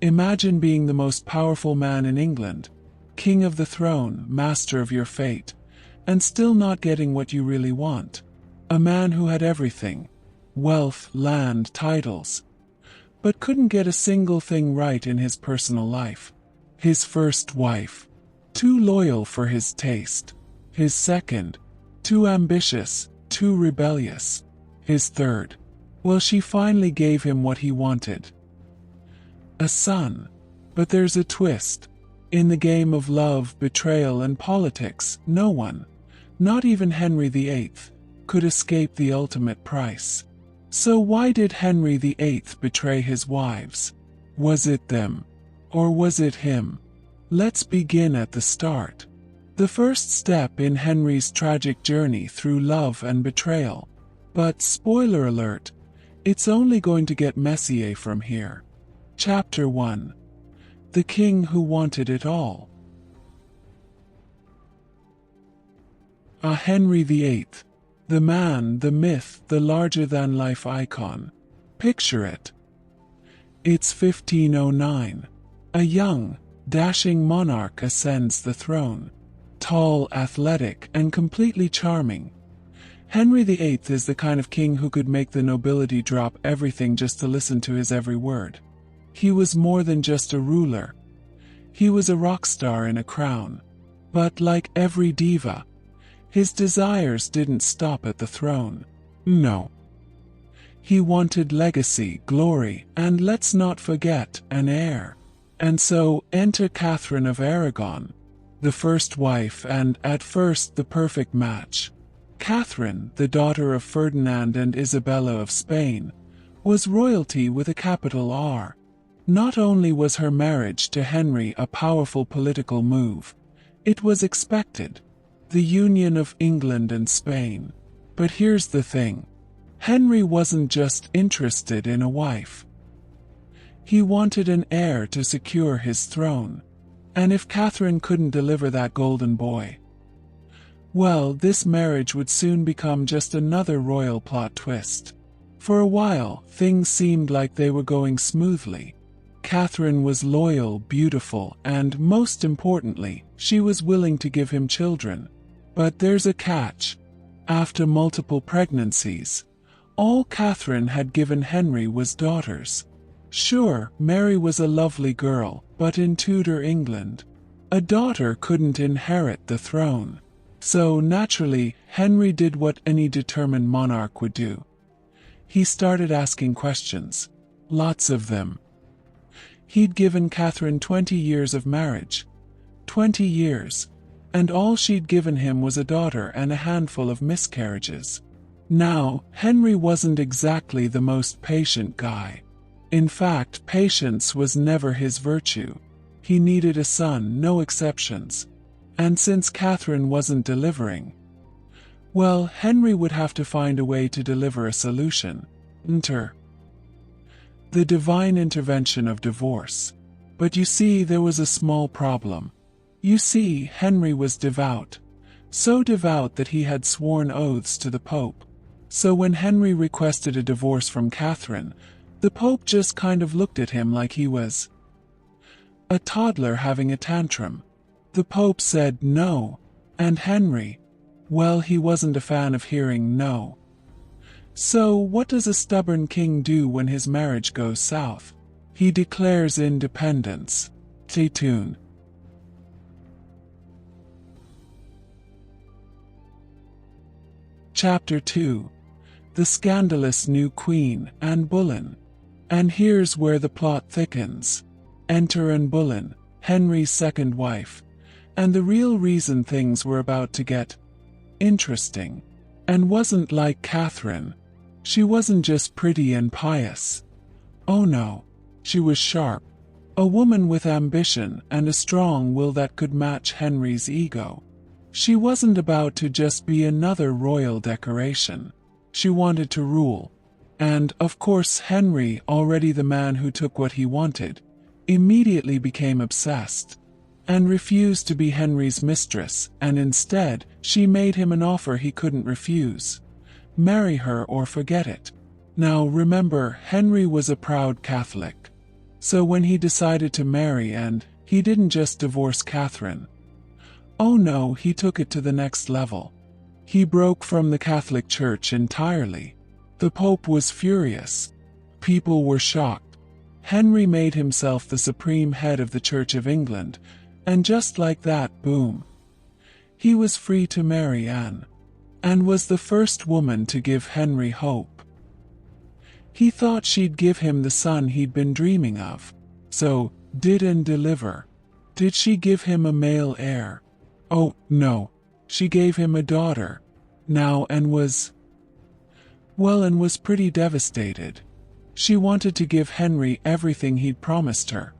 Imagine being the most powerful man in England, king of the throne, master of your fate, and still not getting what you really want. A man who had everything: wealth, land, titles, but couldn't get a single thing right in his personal life. His first wife, too loyal for his taste. His second, too ambitious, too rebellious. His third, well, she finally gave him what he wanted: a son. But there's a twist. In the game of love, betrayal, and politics, no one, not even Henry VIII, could escape the ultimate price. So why did Henry VIII betray his wives? Was it them? Or was it him? Let's begin at the start. The first step in Henry's tragic journey through love and betrayal. But spoiler alert, it's only going to get messier from here. Chapter 1. The King Who Wanted It All. Henry VIII. The man, the myth, the larger-than-life icon. Picture it. It's 1509. A young, dashing monarch ascends the throne. Tall, athletic, and completely charming. Henry VIII is the kind of king who could make the nobility drop everything just to listen to his every word. He was more than just a ruler. He was a rock star in a crown. But like every diva, his desires didn't stop at the throne. No. He wanted legacy, glory, and let's not forget, an heir. And so, enter Catherine of Aragon, the first wife and, at first, the perfect match. Catherine, the daughter of Ferdinand and Isabella of Spain, was royalty with a capital R. Not only was her marriage to Henry a powerful political move, it was expected. The union of England and Spain. But here's the thing. Henry wasn't just interested in a wife. He wanted an heir to secure his throne. And if Catherine couldn't deliver that golden boy, well, this marriage would soon become just another royal plot twist. For a while, things seemed like they were going smoothly. Catherine was loyal, beautiful, and, most importantly, she was willing to give him children. But there's a catch. After multiple pregnancies, all Catherine had given Henry was daughters. Sure, Mary was a lovely girl, but in Tudor England, a daughter couldn't inherit the throne. So naturally, Henry did what any determined monarch would do. He started asking questions. Lots of them. He'd given Catherine 20 years of marriage. 20 years. And all she'd given him was a daughter and a handful of miscarriages. Now, Henry wasn't exactly the most patient guy. In fact, patience was never his virtue. He needed a son, no exceptions. And since Catherine wasn't delivering, well, Henry would have to find a way to deliver a solution. Enter the divine intervention of divorce. But you see, there was a small problem. You see, Henry was devout. So devout that he had sworn oaths to the Pope. So when Henry requested a divorce from Catherine, the Pope just kind of looked at him like he was a toddler having a tantrum. The Pope said no, and Henry, well, he wasn't a fan of hearing no. So what does a stubborn king do when his marriage goes south? He declares independence. Stay tuned. Chapter 2. The Scandalous New Queen, Anne Boleyn. And here's where the plot thickens. Enter Anne Boleyn, Henry's second wife. And the real reason things were about to get interesting. Anne wasn't like Catherine. She wasn't just pretty and pious. Oh no, she was sharp. A woman with ambition and a strong will that could match Henry's ego. She wasn't about to just be another royal decoration. She wanted to rule. And, of course, Henry, already the man who took what he wanted, immediately became obsessed. And refused to be Henry's mistress, and instead, she made him an offer he couldn't refuse. Marry her or forget it. Now remember, Henry was a proud Catholic. So when he decided to marry, and he didn't just divorce Catherine. Oh no, he took it to the next level. He broke from the Catholic Church entirely. The Pope was furious. People were shocked. Henry made himself the supreme head of the Church of England, and just like that, boom. He was free to marry Anne, and was the first woman to give Henry hope. He thought she'd give him the son he'd been dreaming of. So, did Anne deliver? Did she give him a male heir? Oh, no. She gave him a daughter. Now Anne was... Well, Anne was pretty devastated. She wanted to give Henry everything he'd promised her,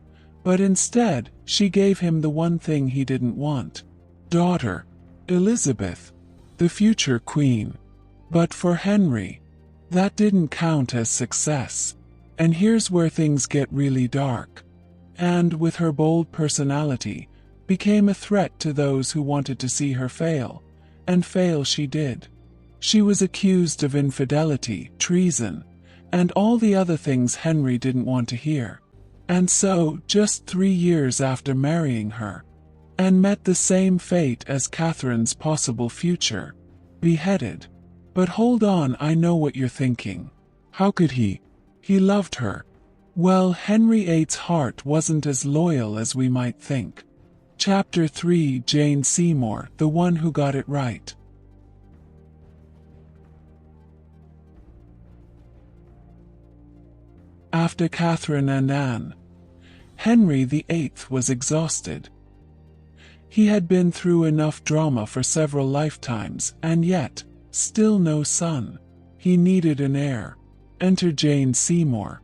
but instead, she gave him the one thing he didn't want. Daughter, Elizabeth, the future queen. But for Henry, that didn't count as success. And here's where things get really dark. And with her bold personality, became a threat to those who wanted to see her fail, and fail she did. She was accused of infidelity, treason, and all the other things Henry didn't want to hear. And so, just 3 years after marrying her, Anne met the same fate as Catherine's possible future, beheaded. But hold on, I know what you're thinking. How could he? He loved her. Well, Henry VIII's heart wasn't as loyal as we might think. Chapter 3, Jane Seymour, the one who got it right. After Catherine and Anne, Henry VIII was exhausted. He had been through enough drama for several lifetimes, and yet, still no son. He needed an heir. Enter Jane Seymour.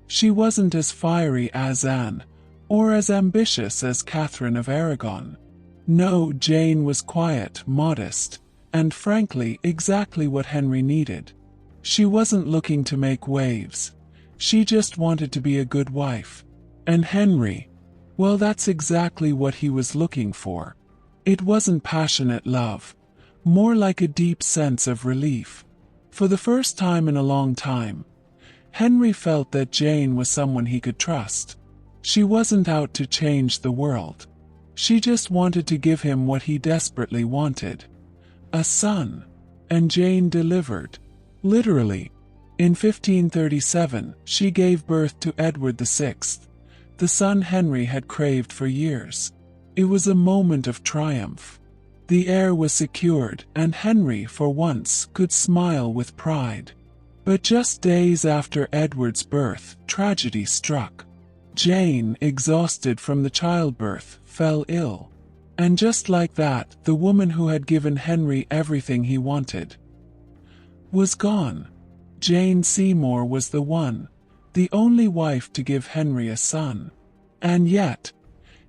She wasn't as fiery as Anne, or as ambitious as Catherine of Aragon. No, Jane was quiet, modest, and frankly, exactly what Henry needed. She wasn't looking to make waves. She just wanted to be a good wife. And Henry, well, that's exactly what he was looking for. It wasn't passionate love, more like a deep sense of relief. For the first time in a long time, Henry felt that Jane was someone he could trust. She wasn't out to change the world. She just wanted to give him what he desperately wanted. A son. And Jane delivered. Literally. In 1537, she gave birth to Edward VI, the son Henry had craved for years. It was a moment of triumph. The heir was secured, and Henry, for once, could smile with pride. But just days after Edward's birth, tragedy struck. Jane, exhausted from the childbirth, fell ill. And just like that, the woman who had given Henry everything he wanted was gone. Jane Seymour was the one, the only wife to give Henry a son. And yet,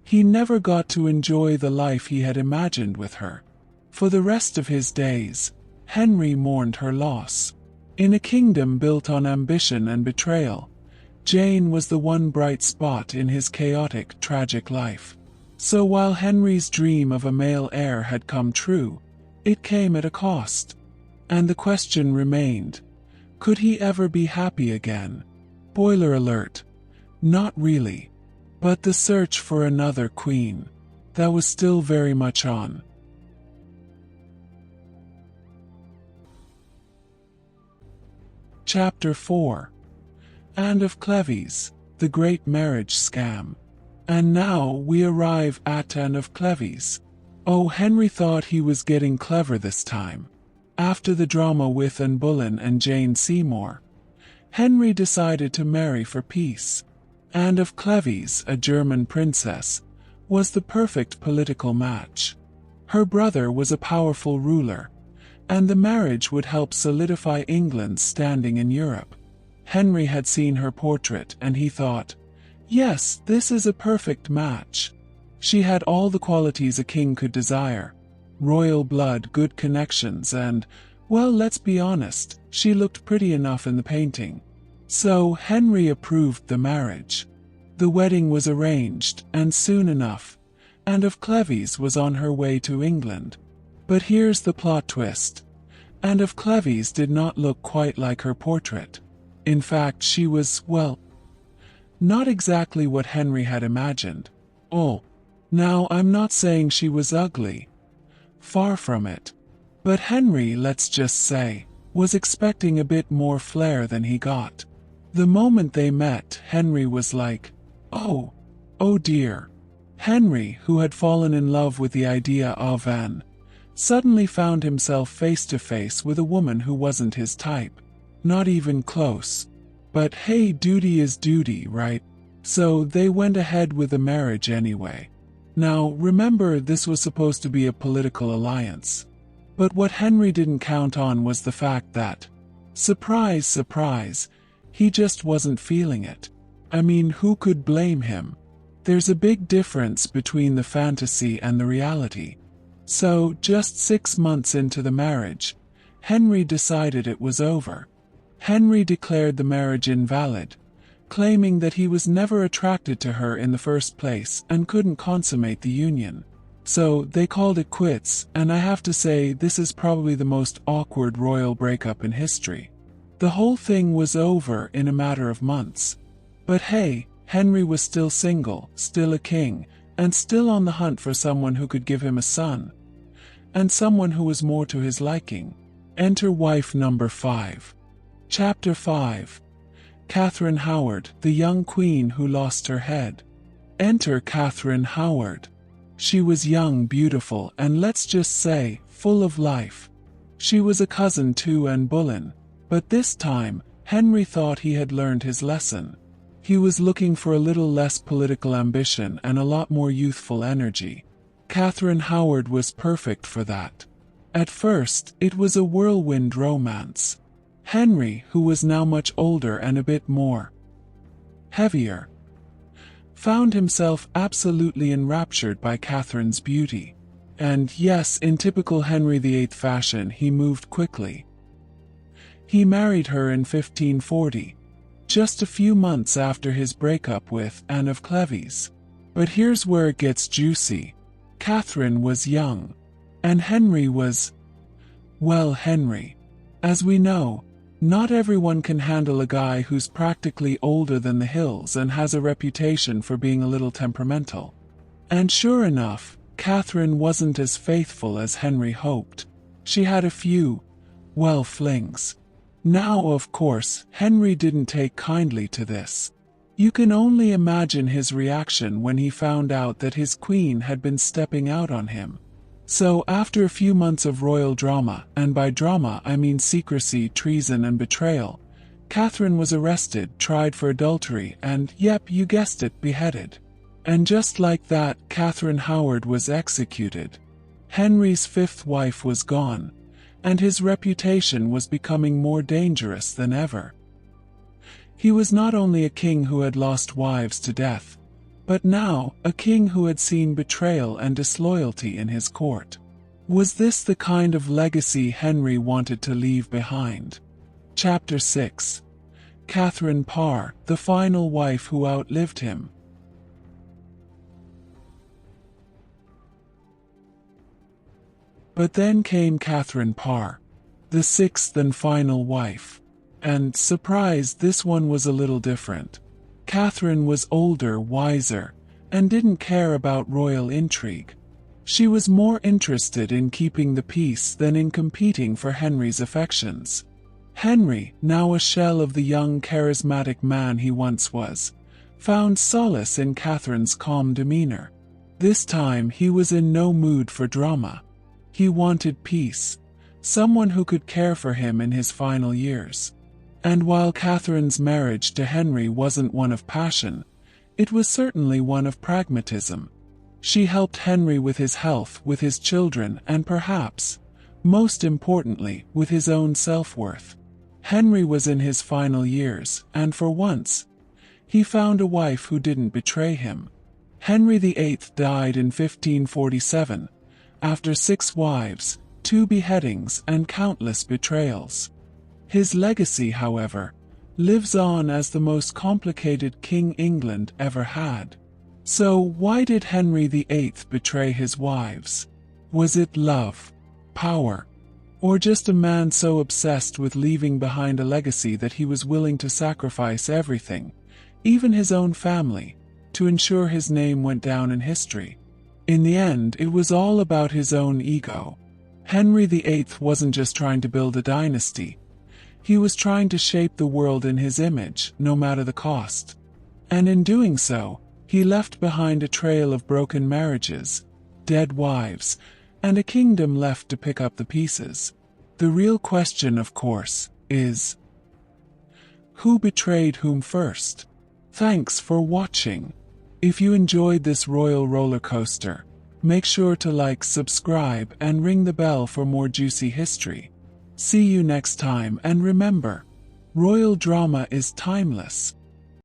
he never got to enjoy the life he had imagined with her. For the rest of his days, Henry mourned her loss. In a kingdom built on ambition and betrayal, Jane was the one bright spot in his chaotic, tragic life. So while Henry's dream of a male heir had come true, it came at a cost. And the question remained, could he ever be happy again? Spoiler alert. Not really. But the search for another queen, that was still very much on. Chapter 4. Anne of Cleves, the Great Marriage Scam. And now we arrive at Anne of Cleves. Oh, Henry thought he was getting clever this time. After the drama with Anne Boleyn and Jane Seymour, Henry decided to marry for peace. Anne of Cleves, a German princess, was the perfect political match. Her brother was a powerful ruler, and the marriage would help solidify England's standing in Europe. Henry had seen her portrait and he thought, yes, this is a perfect match. She had all the qualities a king could desire. Royal blood, good connections, and, well, let's be honest, she looked pretty enough in the painting. So Henry approved the marriage. The wedding was arranged, and soon enough, Anne of Cleves was on her way to England. But here's the plot twist. Anne of Cleves did not look quite like her portrait. In fact, she was, well, Not exactly what Henry had imagined. Oh, now I'm not saying she was ugly. Far from it. But Henry, let's just say, was expecting a bit more flair than he got. The moment they met, Henry was like, oh dear. Henry, who had fallen in love with the idea of Anne, suddenly found himself face to face with a woman who wasn't his type. Not even close. But hey, duty is duty, right? So they went ahead with the marriage anyway. Now, remember, this was supposed to be a political alliance. But what Henry didn't count on was the fact that, surprise, surprise, he just wasn't feeling it. I mean, who could blame him? There's a big difference between the fantasy and the reality. So, just 6 months into the marriage, Henry decided it was over. Henry declared the marriage invalid, claiming that he was never attracted to her in the first place and couldn't consummate the union. So they called it quits, and I have to say this is probably the most awkward royal breakup in history. The whole thing was over in a matter of months. But hey, Henry was still single, still a king, and still on the hunt for someone who could give him a son. And someone who was more to his liking. Enter wife number 5. Chapter 5. Catherine Howard, the young queen who lost her head. Enter Catherine Howard. She was young, beautiful, and let's just say, full of life. She was a cousin to Anne Boleyn, but this time, Henry thought he had learned his lesson. He was looking for a little less political ambition and a lot more youthful energy. Catherine Howard was perfect for that. At first, it was a whirlwind romance. Henry, who was now much older and a bit more heavier, found himself absolutely enraptured by Catherine's beauty. And yes, in typical Henry VIII fashion, he moved quickly. He married her in 1540, just a few months after his breakup with Anne of Cleves. But here's where it gets juicy. Catherine was young, and Henry was, well, Henry. As we know, not everyone can handle a guy who's practically older than the hills and has a reputation for being a little temperamental. And sure enough, Catherine wasn't as faithful as Henry hoped. She had a few, well, flings. Now, of course, Henry didn't take kindly to this. You can only imagine his reaction when he found out that his queen had been stepping out on him. So after a few months of royal drama, and by drama I mean secrecy, treason and betrayal, Catherine was arrested, tried for adultery and, yep, you guessed it, beheaded. And just like that, Catherine Howard was executed. Henry's 5th wife was gone, and his reputation was becoming more dangerous than ever. He was not only a king who had lost wives to death, but now, a king who had seen betrayal and disloyalty in his court. Was this the kind of legacy Henry wanted to leave behind? Chapter 6. Catherine Parr, the final wife who outlived him. But then came Catherine Parr, the 6th and final wife. And, surprise, this one was a little different. Catherine was older, wiser, and didn't care about royal intrigue. She was more interested in keeping the peace than in competing for Henry's affections. Henry, now a shell of the young, charismatic man he once was, found solace in Catherine's calm demeanor. This time he was in no mood for drama. He wanted peace, someone who could care for him in his final years. And while Catherine's marriage to Henry wasn't one of passion, it was certainly one of pragmatism. She helped Henry with his health, with his children, and perhaps, most importantly, with his own self-worth. Henry was in his final years, and for once, he found a wife who didn't betray him. Henry VIII died in 1547, after 6 wives, 2 beheadings, and countless betrayals. His legacy, however, lives on as the most complicated king England ever had. So why did Henry VIII betray his wives? Was it love, power, or just a man so obsessed with leaving behind a legacy that he was willing to sacrifice everything, even his own family, to ensure his name went down in history. In the end, it was all about his own ego. Henry VIII wasn't just trying to build a dynasty. He was trying to shape the world in his image, no matter the cost. And in doing so, he left behind a trail of broken marriages, dead wives, and a kingdom left to pick up the pieces. The real question, of course, is, who betrayed whom first? Thanks for watching. If you enjoyed this royal roller coaster, make sure to like, subscribe, and ring the bell for more juicy history. See you next time, and remember, royal drama is timeless.